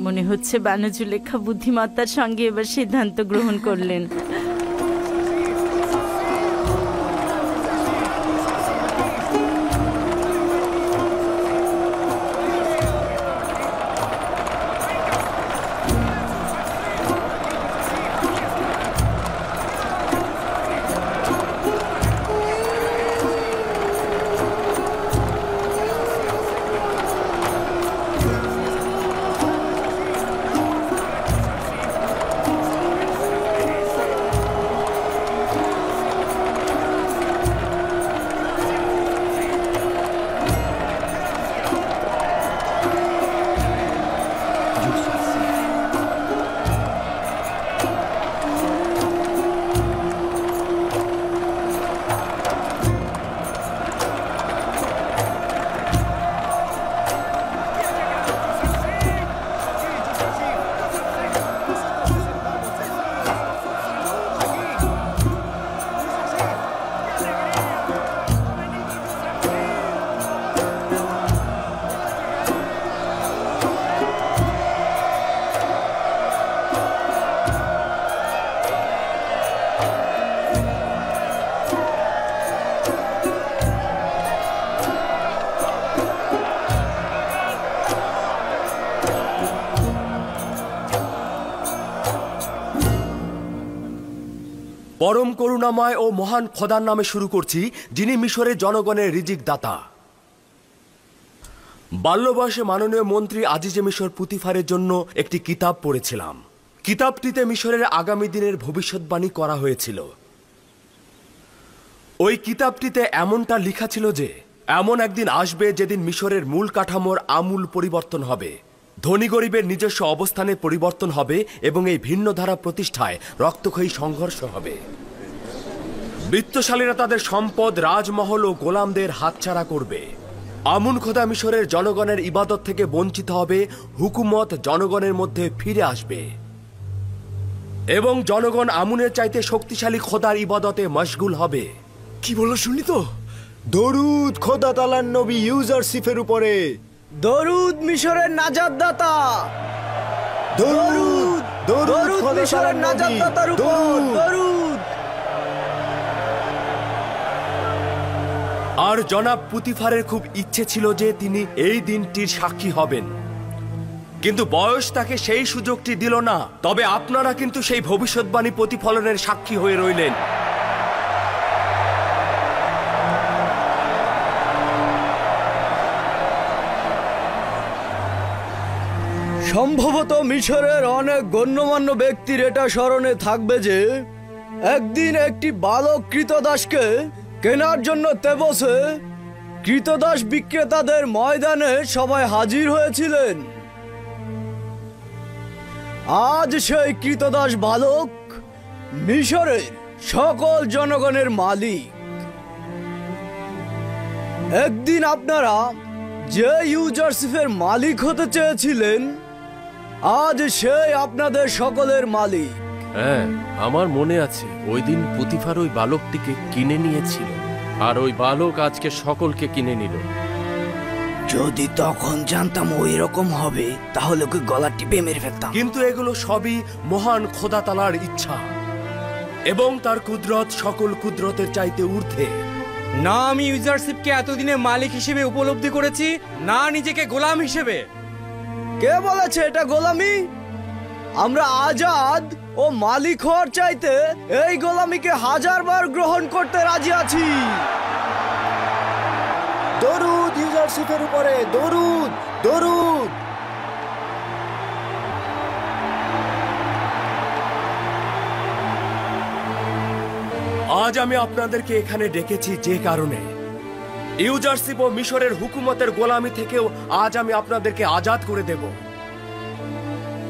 মনে হচ্ছে বানু জুলেখা বুদ্ধিমত্তার সঙ্গে এবার সিদ্ধান্ত গ্রহণ করলেন। পরম করুণাময় ও মহান খোদার নামে শুরু করছি, যিনি মিশরের জনগণের রিজিক দাতা। বাল্য বয়সে মাননীয় মন্ত্রী আজিজে মিশর পুতিফারের জন্য একটি কিতাব পড়েছিলাম। কিতাবটিতে মিশরের আগামী দিনের ভবিষ্যৎবাণী করা হয়েছিল। ওই কিতাবটিতে এমনটা লেখা ছিল যে এমন একদিন আসবে যেদিন মিশরের মূল কাঠামোর আমূল পরিবর্তন হবে, ধনী গরিবের নিজস্ব অবস্থানে পরিবর্তন হবে এবং এই ভিন্ন ধারা প্রতিষ্ঠায় রক্তক্ষয়ী সংঘর্ষ হবে। বিত্তশালীরা তাদের সম্পদ, রাজমহল ও গোলামদের হাতছাড়া করবে। আমুন খোদা মিশরের জনগণের ইবাদত থেকে বঞ্চিত হবে, হুকুমত জনগণের মধ্যে ফিরে আসবে এবং জনগণ আমুনের চাইতে শক্তিশালী খোদার ইবাদতে মশগুল হবে। কি বললো শুনি তো? দরুদ খোদা তাআলার নবী ইউজারশিফের উপরে। দরুদ মিশরের নাজাতদাতা। দরুদ দরুদ মিশরের নাজাতদাতার উপর। দরুদ। আর জনাব পুতিফারের খুব ইচ্ছে ছিল যে তিনি এই দিনটির সাক্ষী হবেন, কিন্তু বয়স তাকে সেই সুযোগটি দিল না। তবে আপনারা কিন্তু সেই ভবিষ্যৎবাণী প্রতিফলনের সাক্ষী হয়ে রইলেন। সম্ভবত মিশরের অনেক গণ্যমান্য ব্যক্তির এটা স্মরণে থাকবে যে একদিন একটি বালক কৃতদাসকে কেনার জন্য তেবসে কৃতদাস বিক্রেতাদের ময়দানে সবাই হাজির হয়েছিলেন। আজ সেই কৃতদাস বালক মিশরের সকল জনগণের মালিক। একদিন আপনারা যে ইউজারশিপের মালিক হতে চেয়েছিলেন, আজ সেই আপনাদের সকলের মালিক। হ্যাঁ, আমার মনে আছে ওই দিন পুতিফার ওই বালকটিকে কিনে নিয়েছিল, আর ওই বালক আজকে সকলকে কিনে নিল। যদি তখন জানতাম ওই রকম হবে তাহলে ওকে গলা টিপে মেরে ফেলতাম। কিন্তু এগুলো সবই মহান খোদা তাআলার ইচ্ছা এবং তার কুদরত সকল কুদরতের চাইতে ঊর্ধ্বে। না আমি ইউজারশিপকে এতদিনে মালিক হিসেবে উপলব্ধি করেছি, না নিজেকে গোলাম হিসেবে। কে বলেছে এটা গোলামি? আমরা আজাদ ও মালিক হওয়ার চাইতে এই গোলামিকে 1000 বার গ্রহণ করতে রাজি আছি। দরুদ ইউজারশিপের উপরে। দরুদ দরুদ। আজ আমি আপনাদেরকে এখানে ডেকেছি যে কারণে ইউজারশিপ ও মিশরের হুকুমতের গোলামি থেকেও আজ আমি আপনাদেরকে আজাদ করে দেব।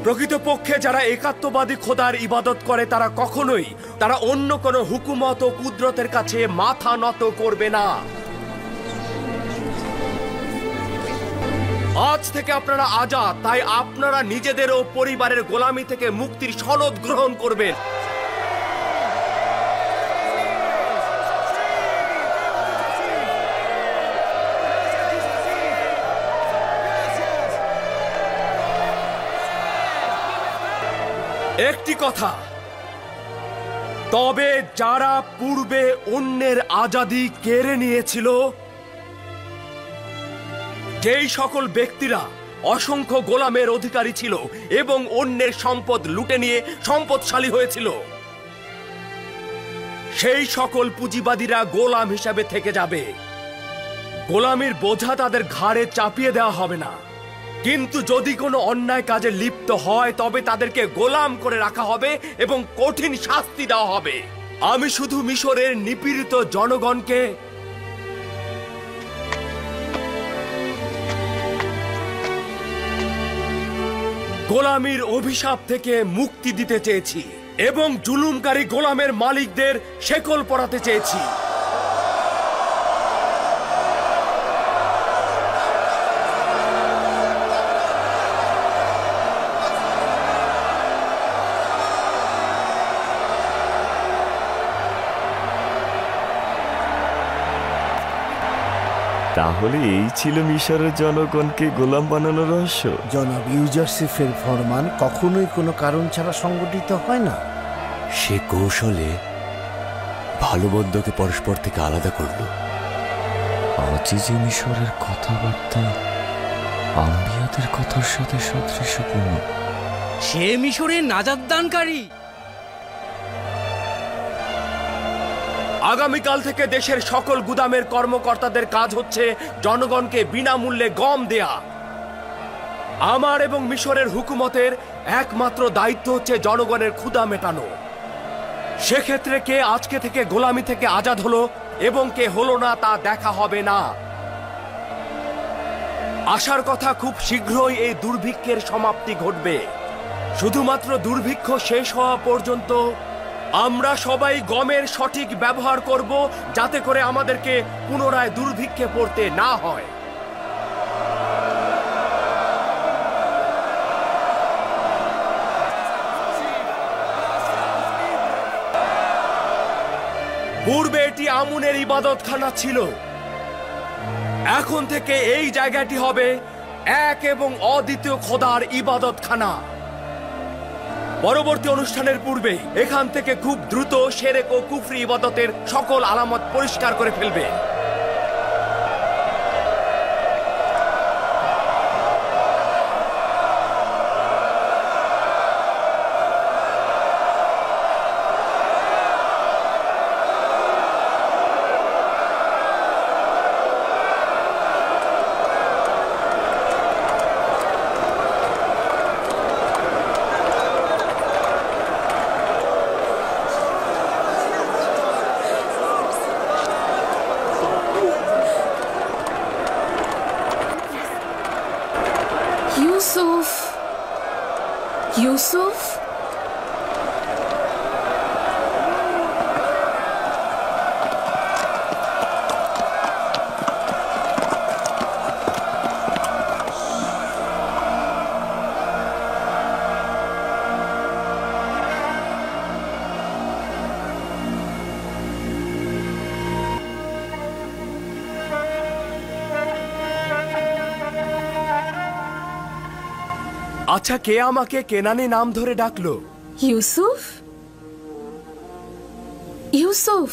প্রকৃতপক্ষে যারা একাত্মবাদী খোদার ইবাদত করে তারা অন্য কোনো হুকুমত ও কুদরতের কাছে মাথা নত করবে না। আজ থেকে আপনারা আজাদ, তাই আপনারা নিজেদের ও পরিবারের গোলামি থেকে মুক্তির সনদ গ্রহণ করবেন। একটি কথা, তবে যারা পূর্বে অন্যের আজাদি কেড়ে নিয়েছিল, যেই সকল ব্যক্তিরা অসংখ্য গোলামের অধিকারী ছিল এবং অন্যের সম্পদ লুটে নিয়ে সম্পদশালী হয়েছিল, সেই সকল পুঁজিবাদীরা গোলাম হিসাবে থেকে যাবে। গোলামির বোঝা তাদের ঘাড়ে চাপিয়ে দেওয়া হবে না। কিন্তু যদি কোনো অন্যায় কাজে লিপ্ত হয় তবে তাদেরকে গোলাম করে রাখা হবে এবং কঠিন শাস্তি দেওয়া হবে। আমি শুধু মিশরের নিপীড়িত জনগণকে গোলামির অভিশাপ থেকে মুক্তি দিতে চেয়েছি এবং জুলুমকারী গোলামের মালিকদের শেকল পরাতে চেয়েছি। তাহলে এই ছিল মিশরের জনগণকে গোলাম বানানোর রহস্য। জনাব ইউজারসিফের ফরমান কখনোই কোনো কারণ ছাড়া সংগঠিত হয় না। সে কৌশলে ভালো মন্দকে পরস্পর থেকে আলাদা করল। আজিজে মিশরের কথাবার্তা আম্বিয়াদের কথার সাথে সাদৃশ্যপূর্ণ। সে মিশরের নাজাত দানকারী। আগামীকাল থেকে দেশের সকল গুদামের কর্মকর্তাদের কাজ হচ্ছে জনগণকে বিনামূল্যে গম দেয়া। আমার এবং মিশরের হুকুমতের একমাত্র দায়িত্ব হচ্ছে জনগণের ক্ষুধা মেটানো। সেক্ষেত্রে কে আজকে থেকে গোলামি থেকে আজাদ হলো এবং কে হলো না তা দেখা হবে না। আশার কথা, খুব শীঘ্রই এই দুর্ভিক্ষের সমাপ্তি ঘটবে। শুধুমাত্র দুর্ভিক্ষ শেষ হওয়া পর্যন্ত আমরা সবাই গমের সঠিক ব্যবহার করব, যাতে করে আমাদেরকে পুনরায় দুর্ভিক্ষে পড়তে না হয়। পূর্বে এটি আমুনের ইবাদতখানা ছিল। এখন থেকে এই জায়গাটি হবে এক এবং অদ্বিতীয় খোদার ইবাদতখানা। পরবর্তী অনুষ্ঠানের পূর্বে এখান থেকে খুব দ্রুত শিরক ও কুফরি ইবাদতের সকল আলামত পরিষ্কার করে ফেলবে। ইউসুফ, ইউসুফ, আচ্ছা, কে আমাকে কেনানি নাম ধরে ডাকলো? ইউসুফ, ইউসুফ।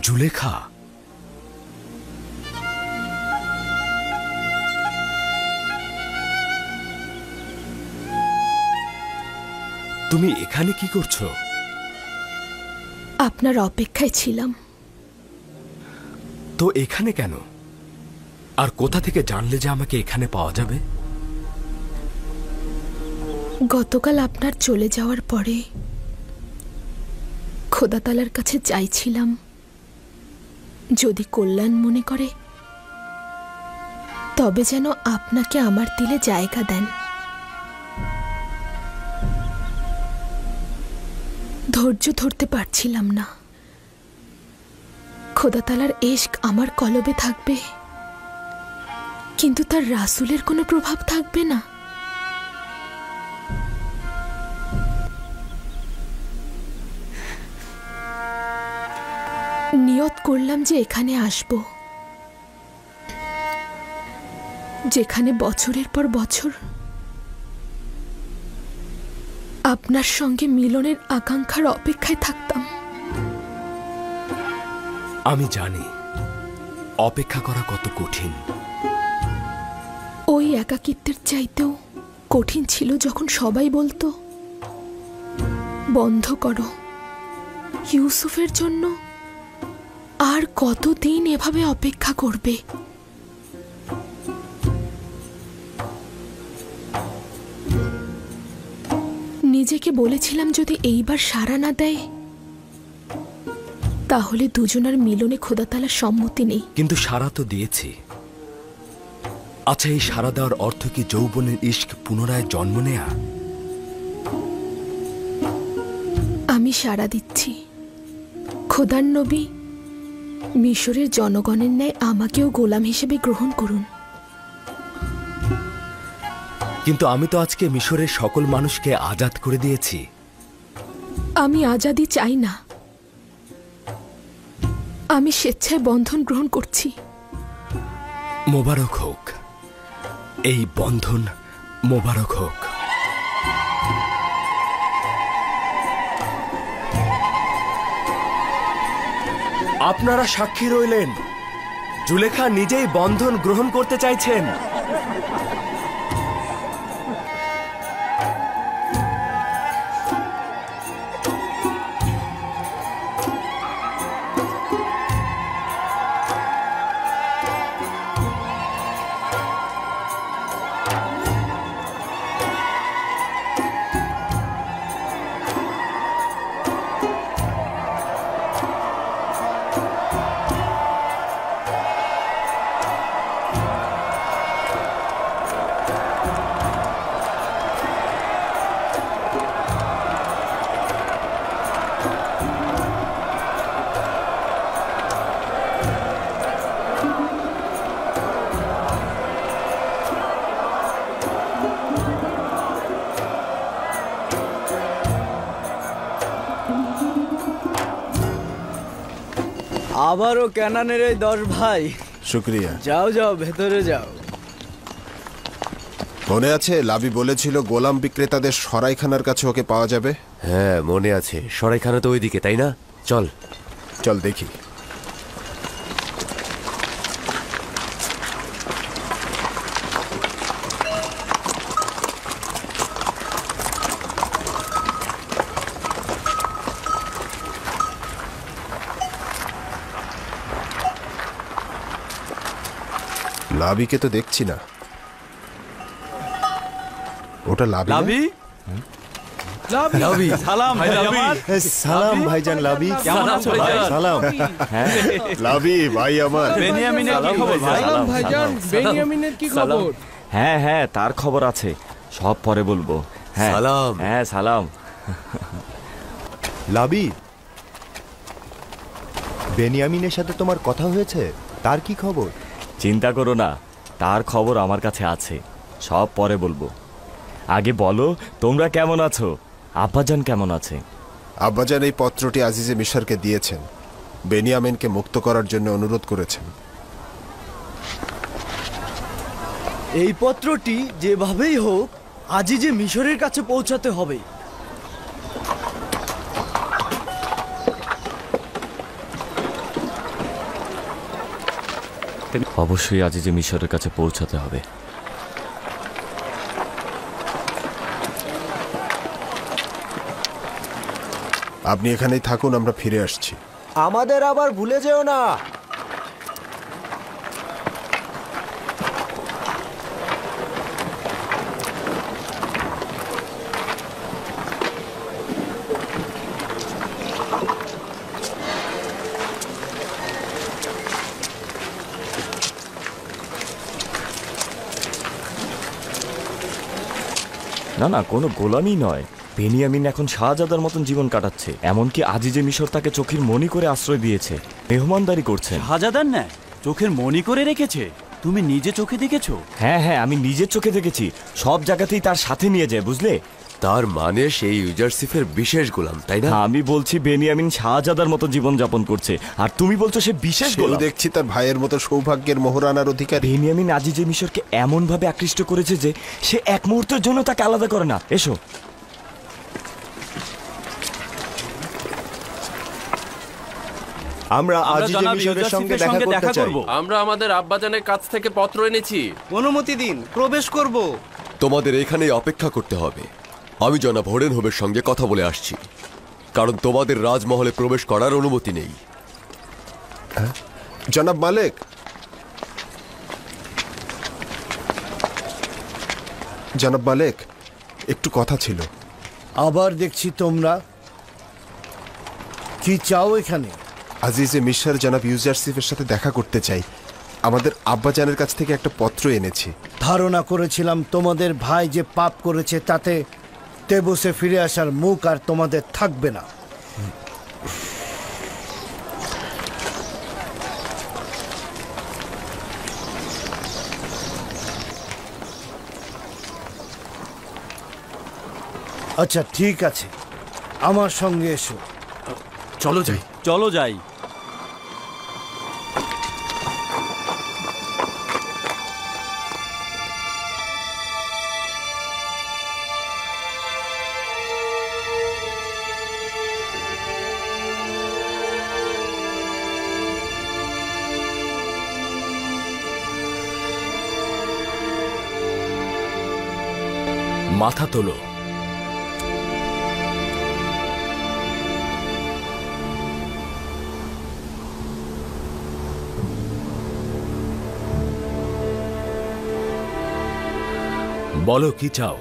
জুলেখা, তুমি এখানে কি করছো? আপনার অপেক্ষায় ছিলাম। তো এখানে কেন? আর কোথা থেকে জানলে যে আমাকে এখানে পাওয়া যাবে? গতকাল আপনার চলে যাওয়ার পরে খোদা তাআলার কাছে চাইছিলাম, যদি কল্যাণ মনে করে তবে যেন আপনাকে আমার দিলে জায়গা দেন। ধৈর্য ধরতে পারছিলাম না। খোদা তাআলার ইশক আমার কলবে থাকবে, কিন্তু তার রাসূলের কোনো প্রভাব থাকবে না। নিয়ত করলাম যে এখানে আসব, যেখানে বছরের পর বছর আপনার সঙ্গে মিলনের আকাঙ্ক্ষার অপেক্ষায় থাকতাম। আমি জানি অপেক্ষা করা কত কঠিন। ওই একাকিত্বের চাইতেও কঠিন ছিল যখন সবাই বলতো, বন্ধ করো, ইউসুফের জন্য আর কতদিন এভাবে অপেক্ষা করবে। নিজেকে বলেছিলাম যদি এইবার সাড়া না দেয় তাহলে দুজনার মিলনে খোদাতালার সম্মতি নেই। কিন্তু সাড়া তো দিয়েছি। আচ্ছা, এই সাড়া দেওয়ার অর্থ কি যৌবনের ইশক পুনরায় জন্ম নেয়া? আমি সাড়া দিচ্ছি, খোদার নবী মিশরের জনগণের ন্যায় আমাকেও গোলাম হিসেবে গ্রহণ করুন। কিন্তু আমি তো আজকে মিশরের সকল মানুষকে আজাদ করে দিয়েছি। আমি আজাদি চাই না, আমি স্বেচ্ছায় বন্ধন গ্রহণ করছি। মোবারক হোক, এই বন্ধন মোবারক হোক। আপনারা সাক্ষী রইলেন, জুলেখা নিজেই বন্ধন গ্রহণ করতে চাইছেন। আবারও ক্যানানের এই 10 ভাই, শুক্রিয়া। যাও যাও ভেতরে যাও। মনে আছে লাবি বলেছিল গোলাম বিক্রেতাদের সরাইখানার কাছে ওকে পাওয়া যাবে? হ্যাঁ মনে আছে, সরাইখানা তো ওইদিকে, তাই না? চল চল দেখি। লাবিকে তো দেখছি না। ওটা লাবি? লাবি? লাবি, সালাম ভাই আমার। সালাম ভাইজান লাবি। কেমন আছো ভাই? সালাম। লাবি ভাই আমার। বেনিয়ামিনের কি খবর ভাই? সালাম ভাইজান, বেনিয়ামিনের কি খবর? হ্যাঁ হ্যাঁ, তার খবর আছে, সব পরে বলবো। হ্যাঁ সালাম। হ্যাঁ সালাম। লাবি, বেনিয়ামিনের সাথে তোমার কথা হয়েছে? তার কি খবর? চিন্তা করো না, তার খবর আমার কাছে আছে, সব পরে বলবো। আগে বলো তোমরা কেমন আছো, আব্বাজান কেমন আছে? আব্বাজান এই পত্রটি আজিজে মিশরকে দিয়েছেন, বেনিয়ামিনকে মুক্ত করার জন্য অনুরোধ করেছেন। এই পত্রটি যেভাবেই হোক আজিজে মিশরের কাছে পৌঁছাতে হবে। অবশ্যই আজিজে মিশরের কাছে পৌঁছাতে হবে। আপনি এখানেই থাকুন, আমরা ফিরে আসছি। আমাদের আবার ভুলে যেও না। না না, কোনো গোলামি নয়, বেনিয়ামিন এখন শাহজাদার মতন জীবন কাটাচ্ছে, এমনকি আজিজে মিশর তাকে চোখের মনি করে আশ্রয় দিয়েছে, মেহমানদারি করছেন। শাহজাদার না চোখের মনি করে রেখেছে? তুমি নিজে চোখে দেখেছো? হ্যাঁ হ্যাঁ, আমি নিজের চোখে দেখেছি, সব জায়গাতেই তার সাথে নিয়ে যায়, বুঝলে? তার মানে সেই ইউজারশিপের বিশেষ গোলাম, তাই না? আমি বলছি বেনিয়ামিন শাহজাদার মতো জীবন যাপন করছে, আর তুমি বলছো সে বিশেষ গোলাম। দেখছি তার ভাইয়ের মতো সৌভাগ্যের মোহরানার অধিকারী। বেনিয়ামিন আজিজে মিশরকে এমন ভাবে আকৃষ্ট করেছে যে সে এক মুহূর্তের জন্য তাকে আলাদা করে না। এসো। আমরা আজিজে মিশরের সঙ্গে দেখা করতে চাই। আমরা আমাদের আব্বাজানের কাছ থেকে পত্র এনেছি। অনুমতি দিন, প্রবেশ করব। তোমাদের এখানেই অপেক্ষা করতে হবে। আমি জনাব হোডেনহোবের সঙ্গে কথা বলে আসছি, কারণ তোমাদের রাজমহলে প্রবেশ করার অনুমতি নেই। জনাব মালিক, জনাব মালিক, একটু কথা ছিল। আবার দেখছি তোমরা কি চাও এখানে? আজিজে মিশর জনাব ইউজারশিপের সাথে দেখা করতে চাই। আমাদের আব্বাজানের কাছ থেকে একটা পত্র এনেছি। ধারণা করেছিলাম তোমাদের ভাই যে পাপ করেছে তাতে তেবুসে ফিরে আসার মুখ আর তোমাদের থাকবে না। আচ্ছা ঠিক আছে, আমার সঙ্গে এসো। চলো যাই, চলো যাই। মাথা তোলো। বলো কি চাও?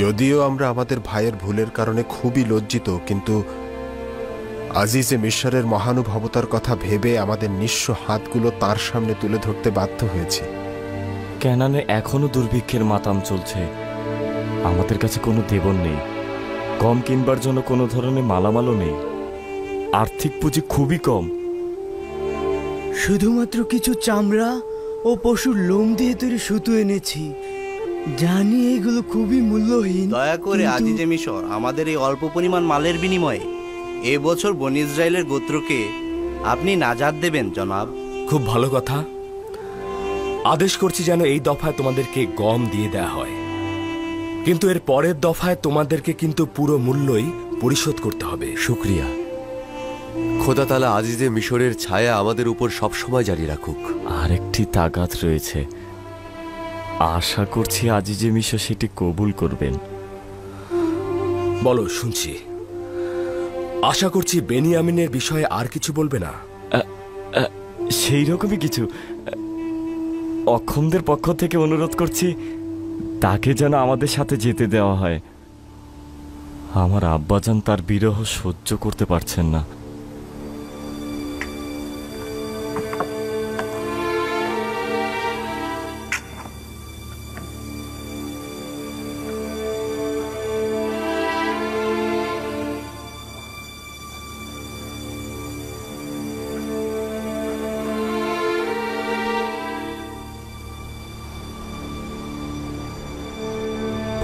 যদিও আমরা আমাদের ভাইয়ের ভুলের কারণে খুবই লজ্জিত, কিন্তু আজিজে মিশরের মহানুভবতার কথা ভেবে আমাদের নিঃস্ব হাতগুলো তার সামনে তুলে ধরতে বাধ্য হয়েছি। কেনানে এখনো দুর্ভিক্ষের মাতাম চলছে। আমাদের কাছে কোনো দেবন নেই, কম কিনবার জন্য কোনো ধরনের মালামালও নেই, আর্থিক পুঁজি খুবই কম। শুধুমাত্র কিছু চামড়া ও পশুর লোম দিয়ে তৈরি সুতো এনেছি। জানি এগুলো খুবই মূল্যহীন। দয়া করে আজিজে মিশর আমাদের এই অল্প পরিমাণ মালের বিনিময়ে এবছর বনি ইসরায়েলের গোত্রকে আপনি নাজাত দেবেন জনাব। খুব ভালো কথা। আদেশ করছি যেন এই দফায় তোমাদেরকে গম দিয়ে দেয়া হয়, কিন্তু এর পরের দফায় তোমাদেরকে কিন্তু পুরো মূল্যই পরিশোধ করতে হবে। শুক্রিয়া। খোদা তাআলা আজিজে মিশরের ছায়া আমাদের উপর সবসময় জারি রাখুক। আরেকটি তাগাত রয়েছে, আশা করছি আজিজে মিশর সেটি কবুল করবেন। বলো, শুনছি। আশা করছি বেনিয়ামিনের বিষয়ে আর কিছু বলবে না। সেই রকমই কিছু। অক্ষমদের পক্ষ থেকে অনুরোধ করছি তাকে যেন আমাদের সাথে যেতে দেওয়া হয়। আমার আব্বাজান তার বিরহ সহ্য করতে পারছেন না।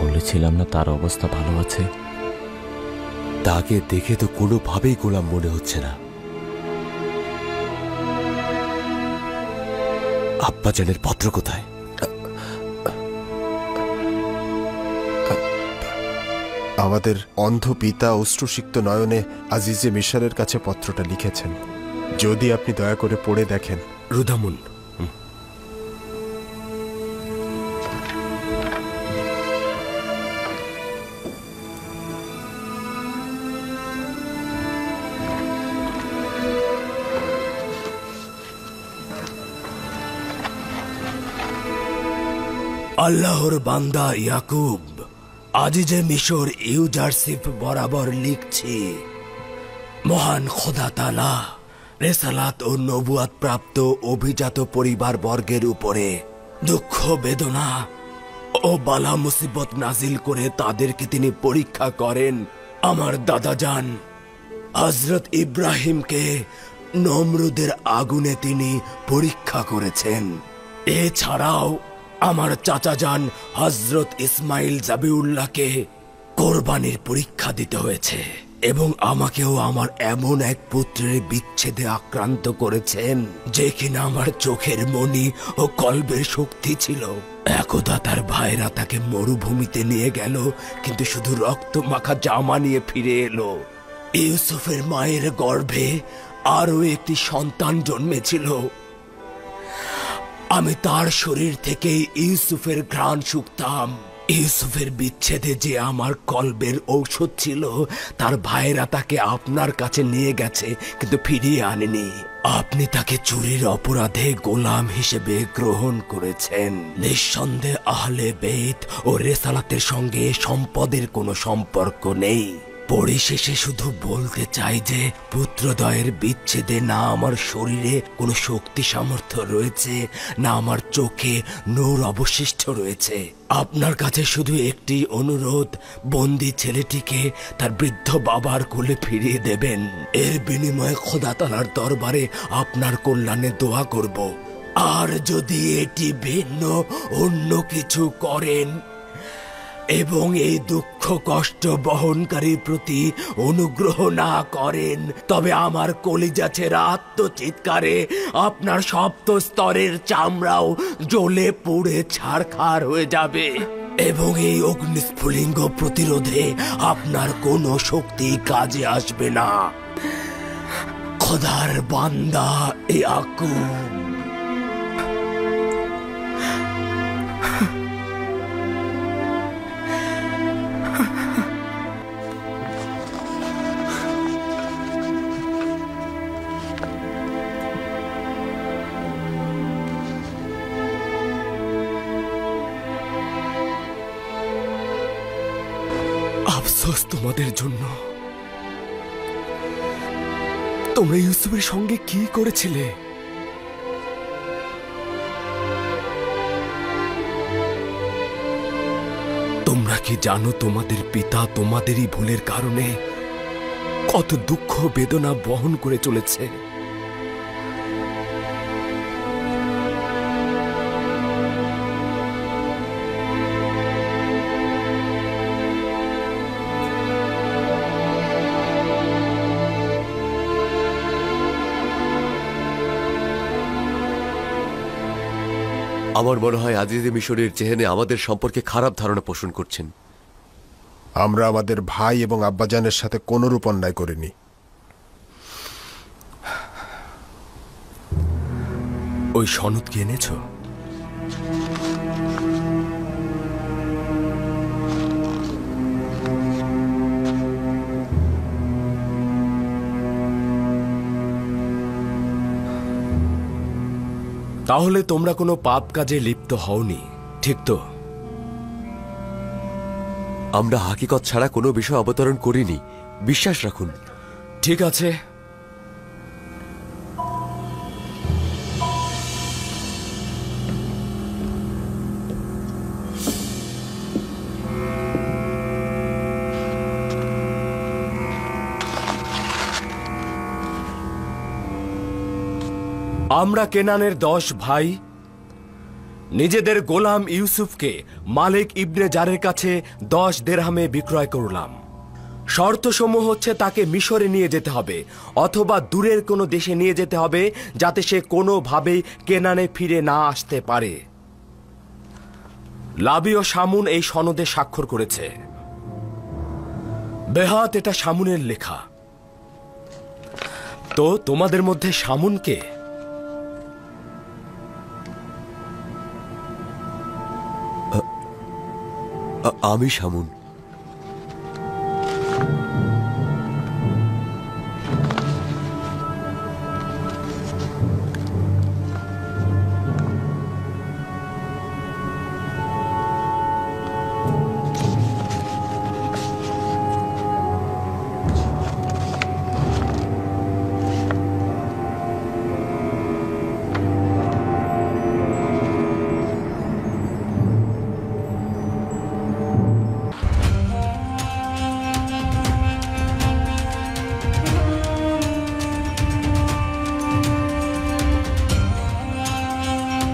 বলেছিলাম না তার অবস্থা ভালো আছে? তাকে দেখে তো কোনোভাবেই গোলাম মনে হচ্ছে না। আব্বাজানের পত্র কোথায়? আমাদের অন্ধ পিতা অশ্রুসিক্ত নয়নে আজিজে মিশরের কাছে পত্রটা লিখেছেন। যদি আপনি দয়া করে পড়ে দেখেন। রুদামুন, আল্লাহর বান্দা ইয়াকুব, আজিজে মিশর ইউজারশিপ বরাবর লিখছি, মহান খোদা তাআলা রেসালাত ও নবুয়াত প্রাপ্ত অভিজাত পরিবার বর্গের উপরে দুঃখ বেদনা ও বালা মুসিবত নাজিল করে তাদেরকে তিনি পরীক্ষা করেন। আমার দাদাজান হযরত ইব্রাহিমকে নমরুদের আগুনে তিনি পরীক্ষা করেছেন। এছাড়াও আমার চাচা যান হযরত ইসমাইল জাবিউল্লাহকে কোরবানির পরীক্ষা দিতে হয়েছে এবং আমাকেও আমার এমন এক পুত্রের বিচ্ছেদে আক্রান্ত করেছেন যে কিনা আমার চোখের মণি ও কলবের শক্তি ছিল। একদা তার ভাইরা তাকে মরুভূমিতে নিয়ে গেল, কিন্তু শুধু রক্ত মাখা জামা নিয়ে ফিরে এলো। ইউসুফের মায়ের গর্ভে আরো একটি সন্তান জন্মেছিল। আমি তার শরীর থেকে ইউসুফের ঘ্রাণ শুঁকতাম। ইউসুফের বিচ্ছেদে যে আমার কলবের ঔষধ ছিল, তার ভাইরা তাকে আপনার কাছে নিয়ে গেছে কিন্তু ফিরিয়ে আনেনি। আপনি তাকে চুরির অপরাধে গোলাম হিসেবে গ্রহণ করেছেন। নিঃসন্দেহে আহলে বেত ও রেসালাতের সঙ্গে সম্পদের কোনো সম্পর্ক নেই। পরিশেষে শুধু বলতে চাই যে পুত্রদ্বয়ের বিচ্ছেদে না আমার শরীরে কোনো শক্তি সামর্থ্য রয়েছে, না আমার চোখে নূর অবশিষ্ট রয়েছে। আপনার কাছে শুধু একটি অনুরোধ, বন্দি ছেলেটিকে তার বৃদ্ধ বাবার কোলে ফিরিয়ে দেবেন। এর বিনিময়ে খোদা তাআলার দরবারে আপনার কল্যাণে দোয়া করব। আর যদি এটি ভিন্ন অন্য কিছু করেন এবং এই দুঃখ কষ্ট বহনকারীর প্রতি অনুগ্রহ না করেন, তবে আমার কলিজা ছেঁড়া আত্মচিৎকারে আপনার সপ্ত স্তরের চামড়াও জ্বলে পুড়ে ছারখার হয়ে যাবে এবং এই অগ্নিস্ফুলিঙ্গ প্রতিরোধে আপনার কোনো শক্তি কাজে আসবে না। খোদার বান্দা ইয়াকুব। আফসোস তোমাদের জন্য। তোমরা ইউসুফের সঙ্গে কি করেছিলে? তোমরা কি জানো তোমাদের পিতা তোমাদেরই ভুলের কারণে কত দুঃখ বেদনা বহন করে চলেছে? আমার মনে হয় আজিজে মিশরের চেহেনে আমাদের সম্পর্কে খারাপ ধারণা পোষণ করছেন। আমরা আমাদের ভাই এবং আব্বাজানের সাথে কোনরূপ অন্যায় করিনি। ওই সনদ কি এনেছ? তাহলে তোমরা কোনো পাপ কাজে লিপ্ত হওনি, ঠিক তো? আমরা হাকিকত ছাড়া কোনো বিষয় অবতরণ করিনি, বিশ্বাস রাখুন। ঠিক আছে, আমরা কেনানের 10 ভাই নিজেদের গোলাম ইউসুফকে মালিক ইবনে জারের কাছে 10 দিরহামে বিক্রয় করলাম। শর্তসমূহ হচ্ছে তাকে মিশরে নিয়ে যেতে হবে অথবা দূরের কোনো দেশে নিয়ে যেতে হবে, যাতে সে কোনোভাবেই কেনানে ফিরে না আসতে পারে। লাবি ও শামুন এই সনদে স্বাক্ষর করেছে। বেহাত এটা শামুনের লেখা। তো তোমাদের মধ্যে শামুন কে? আমি শামুন।